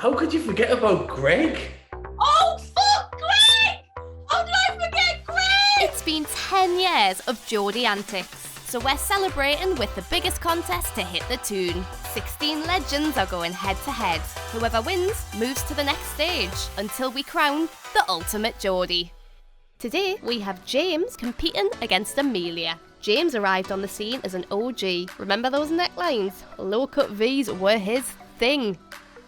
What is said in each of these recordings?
How could you forget about Greg? Oh, fuck, Greg! How did I forget Greg? It's been 10 years of Geordie antics, so we're celebrating with the biggest contest to hit the tune. 16 legends are going head to head. Whoever wins moves to the next stage until we crown the ultimate Geordie. Today we have James competing against Amelia. James arrived on the scene as an OG. Remember those necklines? Low-cut V's were his thing.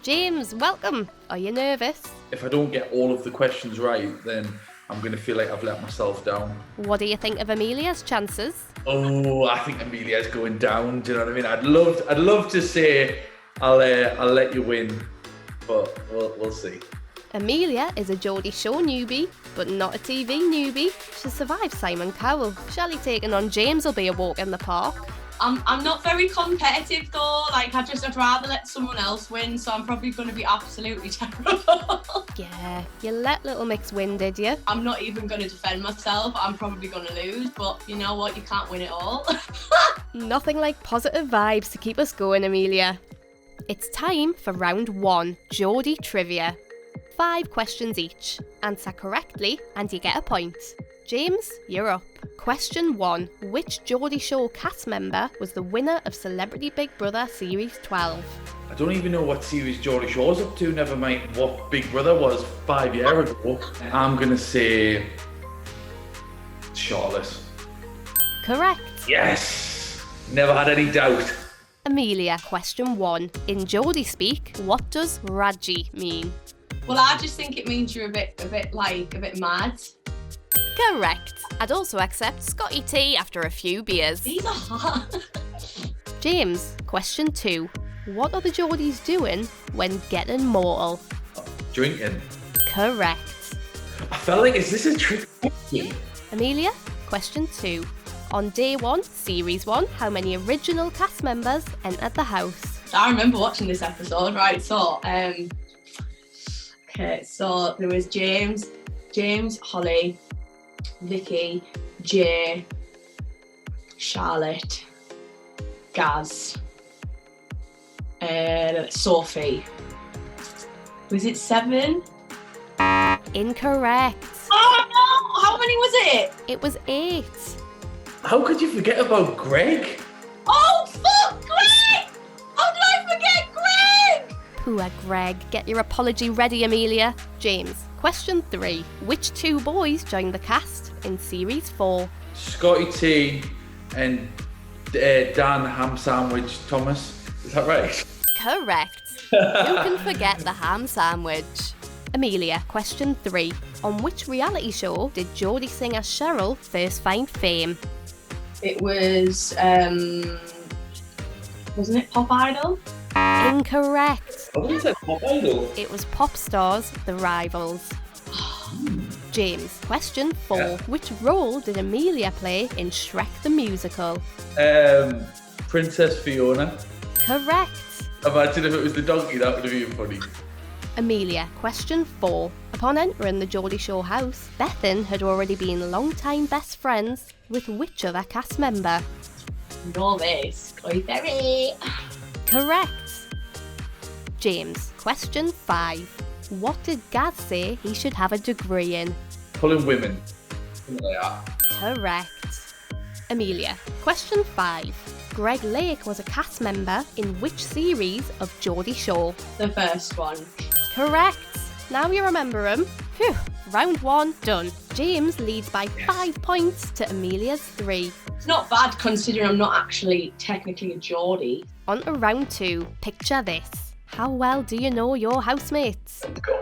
James, welcome. Are you nervous? If I don't get all of the questions right, then I'm going to feel like I've let myself down. What do you think of Amelia's chances? Oh, I think Amelia's going down. Do you know what I mean? I'd love to say I'll let you win, but we'll see. Amelia is a Geordie Shore newbie, but not a TV newbie. She survived Simon Cowell. Surely taking on James will be a walk in the park. I'm not very competitive though. Like, I'd rather let someone else win, so I'm probably going to be absolutely terrible. Yeah, you let Little Mix win, did you? I'm not even going to defend myself. I'm probably going to lose, but you know what? You can't win it all. Nothing like positive vibes to keep us going, Amelia. It's time for round 1, Geordie Trivia. 5 questions each. Answer correctly and you get a point. James, you're up. Question 1. Which Geordie Shore cast member was the winner of Celebrity Big Brother Series 12? I don't even know what series Geordie Shore's up to, never mind what Big Brother was 5 years ago. I'm going to say Charlotte. Correct. Yes! Never had any doubt. Amelia, question 1. In Geordie speak, what does radgie mean? Well, I just think it means you're a bit mad. Correct. I'd also accept Scotty T after a few beers. These are hard. James, question 2. What are the Geordies doing when getting mortal? Drinking. Correct. I felt like, is this a trick question? Amelia, question 2. On day 1, series 1, how many original cast members entered the house? I remember watching this episode, right? So, okay, so there was James, Holly, Vicky, Jay, Charlotte, Gaz, Sophie. Was it 7? Incorrect. Oh no! How many was it? It was 8. How could you forget about Greg? Oh fuck, Greg! How did I forget Greg? Poor Greg. Get your apology ready, Amelia. James, question 3. Which 2 boys joined the cast in Series 4? Scotty T and Dan Ham Sandwich Thomas. Is that right? Correct. Who can forget the ham sandwich? Amelia, question 3. On which reality show did Geordie singer Cheryl first find fame? It was, wasn't it Pop Idol? Incorrect. I wouldn't say Pop Idol. It was Pop Stars, The Rivals. James, question 4. Yeah. Which role did Amelia play in Shrek the Musical? Princess Fiona. Correct. Imagine if it was the donkey, that would have been funny. Amelia, question 4. Upon entering the Geordie Shore house, Bethan had already been long-time best friends with which other cast member? No this. Chloe Berry. Correct. James, question 5. What did Gaz say he should have a degree in? Pulling women. Something like that. Correct. Amelia, question 5. Greg Lake was a cast member in which series of Geordie Shore? The first one. Correct. Now you remember him. Phew. Round 1 done. James leads by 5 points to Amelia's 3. It's not bad considering I'm not actually technically a Geordie. On to round 2. Picture this. How well do you know your housemates? Let's go.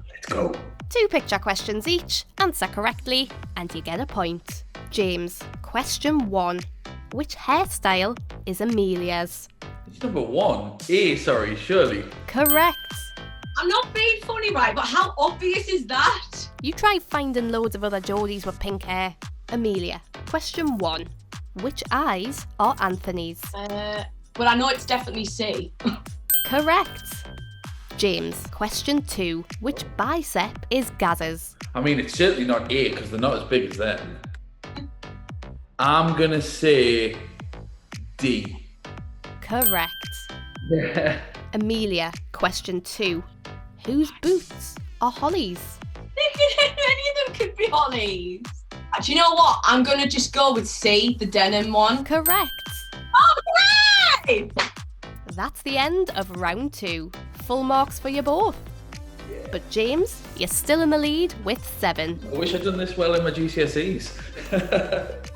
Let's go. 2 picture questions each. Answer correctly and you get a point. James, question 1. Which hairstyle is Amelia's? It's number 1. Shirley. Correct. I'm not being funny, right? But how obvious is that? You try finding loads of other Geordies with pink hair. Amelia, question 1. Which eyes are Anthony's? Well, I know it's definitely C. Correct. James, question 2. Which bicep is Gaz's? I mean, it's certainly not A because they're not as big as them. I'm going to say D. Correct. Yeah. Amelia, question 2. Whose boots are Holly's? Any of them could be Hollies. Do you know what? I'm going to just go with C, the denim one. Correct. Oh, hooray! That's the end of round 2. Full marks for you both. But James, you're still in the lead with 7. I wish I'd done this well in my GCSEs.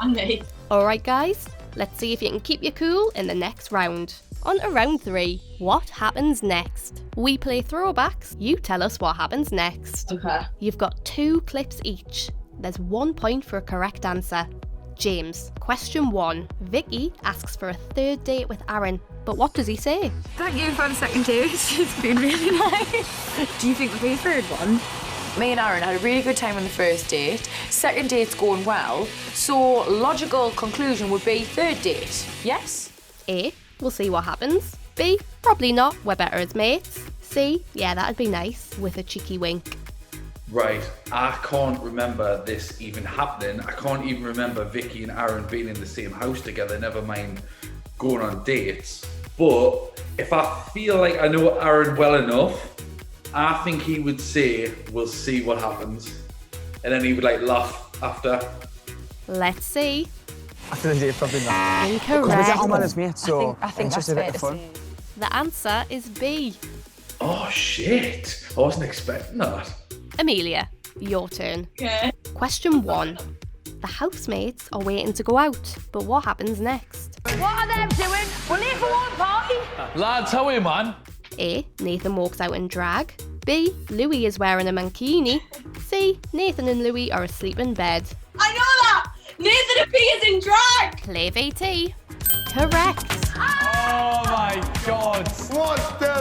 And me. Alright guys, let's see if you can keep your cool in the next round. On to round 3. What happens next? We play throwbacks, you tell us what happens next. Okay. You've got 2 clips each. There's 1 point for a correct answer. James, question 1. Vicky asks for a 3rd date with Aaron, but what does he say? Thank you for the second date. It's been really nice. Do you think we'll be a third one? Me and Aaron had a really good time on the first date. Second date's going well. So logical conclusion would be 3rd date. Yes? A, we'll see what happens. B, probably not, we're better as mates. C, yeah, that'd be nice, with a cheeky wink. Right, I can't remember this even happening. I can't even remember Vicky and Aaron being in the same house together, never mind going on dates. But if I feel like I know Aaron well enough, I think he would say, we'll see what happens. And then he would like laugh after. Let's see. I feel like probably not. Incorrect. Because we get on well as mates, so I think it's that's just a fair bit to of fun. say. The answer is B. Oh shit, I wasn't expecting that. Amelia, your turn. Okay. Question 1. The housemates are waiting to go out, but what happens next? What are they doing? We're here for one party. Lads, how are you, man? A, Nathan walks out in drag. B, Louis is wearing a mankini. C, Nathan and Louis are asleep in bed. I know that! Nathan appears in drag! Play VT. Correct. Oh my God. What the?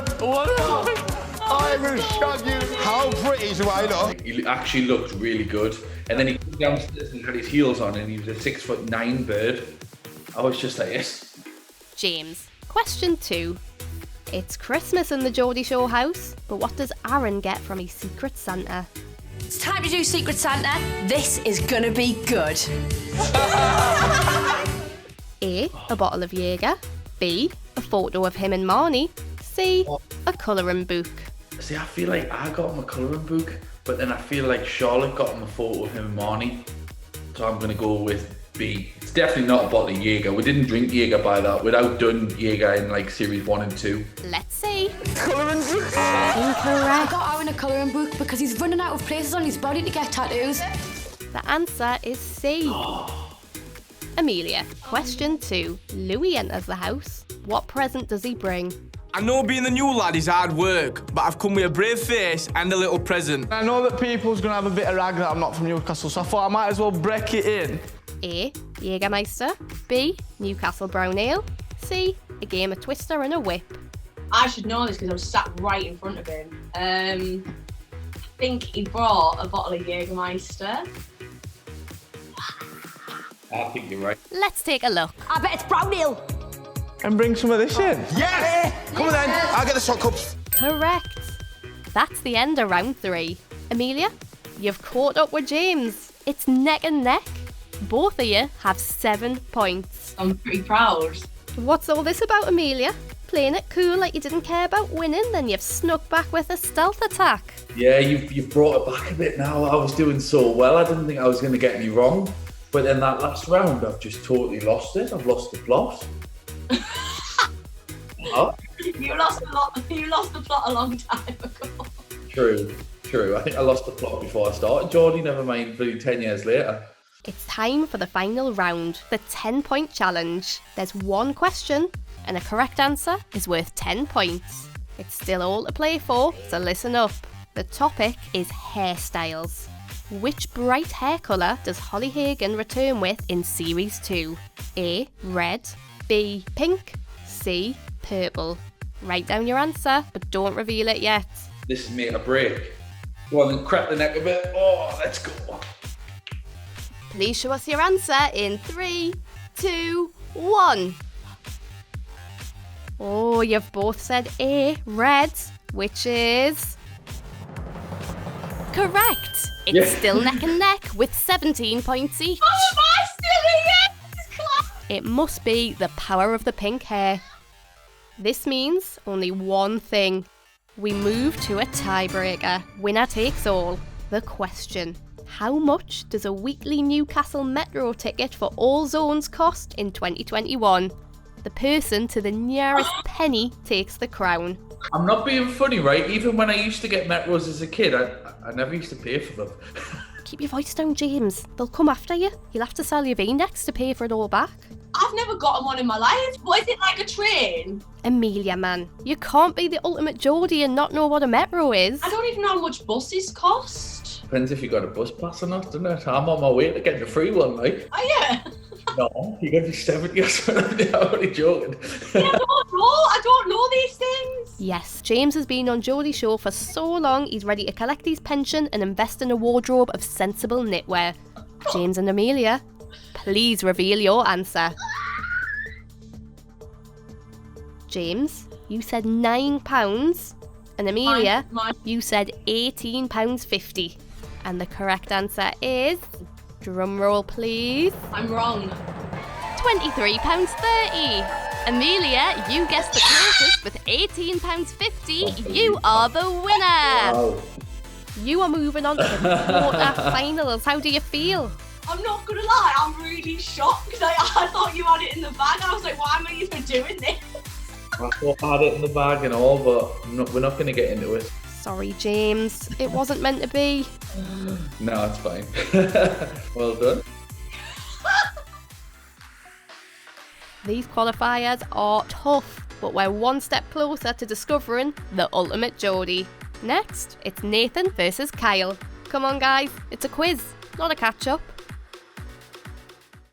I will shove you. How pretty do I look? He actually looked really good. And then he came downstairs and had his heels on and he was a 6'9" bird. I was just like, yes. James, question 2. It's Christmas in the Geordie Shore house, but what does Aaron get from his Secret Santa? It's time to do Secret Santa. This is gonna be good. A, a bottle of Jaeger. B, a photo of him and Marnie. C, a colouring book. See, I feel like I got him a colouring book, but then I feel like Charlotte got him a photo of him and Marnie. So I'm going to go with B. It's definitely not a bottle of Jaeger. We didn't drink Jaeger by that. We'd outdone Jaeger in like series 1 and 2. Let's see. Colouring book. I Incorrect. got Aaron a colouring book because he's running out of places on his body to get tattoos. The answer is C. Amelia, question 2. Louis enters the house. What present does he bring? I know being the new lad is hard work, but I've come with a brave face and a little present. I know that people's going to have a bit of rag that I'm not from Newcastle, so I thought I might as well break it in. A, Jägermeister. B, Newcastle Brown Ale. C, a game of Twister and a whip. I should know this because I was sat right in front of him. I think he brought a bottle of Jägermeister. I think you're right. Let's take a look. I bet it's brown ale. And bring some of this in. Yes! Come on then, I'll get the shot cups. Correct. That's the end of round 3. Amelia, you've caught up with James. It's neck and neck. Both of you have 7 points. I'm pretty proud. What's all this about, Amelia? Playing it cool like you didn't care about winning, then you've snuck back with a stealth attack. Yeah, you've brought it back a bit now. I was doing so well. I didn't think I was going to get any wrong. But then that last round, I've just totally lost it. I've lost the plot. Oh, You lost the plot a long time ago. true. I think I lost the plot before I started. Geordie, never mind, bloody 10 years later. It's time for the final round, the 10-point challenge. There's 1 question, and a correct answer is worth 10 points. It's still all to play for, so listen up. The topic is hairstyles. Which bright hair colour does Holly Hagan return with in Series 2? A, red. B, pink. C, purple. Write down your answer, but don't reveal it yet. This is make a break. Go on and crack the neck a bit. Oh, let's go. Please show us your answer in 3, 2, 1. Oh, you've both said A, red, which is correct. It's Yeah. still neck and neck with 17 points each. Oh, am I still here? This is class. It must be the power of the pink hair. This means only one thing. We move to a tiebreaker. Winner takes all. The question: how much does a weekly Newcastle Metro ticket for all zones cost in 2021? The person to the nearest penny takes the crown. I'm not being funny, right? Even when I used to get Metros as a kid, I never used to pay for them. Keep your voice down, James. They'll come after you. You'll have to sell your V-necks to pay for it all back. I've never gotten one in my life. What is it, like a train? Amelia, man. You can't be the ultimate Geordie and not know what a Metro is. I don't even know how much buses cost. Depends if you got a bus pass or not, doesn't it? I'm on my way to getting the free one, like. Oh, yeah. No, you're going to be 70 or something. I'm only joking. Yeah, I don't know these things. Yes, James has been on Geordie Shore for so long he's ready to collect his pension and invest in a wardrobe of sensible knitwear. James and Amelia, please reveal your answer. James, you said £9, and Amelia, Mine. you said £18.50. And the correct answer is, drum roll please, I'm wrong. £23.30. Amelia, you guessed the closest with £18.50. You are the winner. Wow. You are moving on to the quarter-finals. How do you feel? I'm not gonna lie, I'm really shocked. I thought you had it in the bag. I was like, why am I even doing this? I thought I had it in the bag and all, but we're not going to get into it. Sorry, James. It wasn't meant to be. No, it's fine. Well done. These qualifiers are tough, but we're one step closer to discovering the ultimate Geordie. Next, it's Nathan versus Kyle. Come on, guys. It's a quiz, not a catch-up.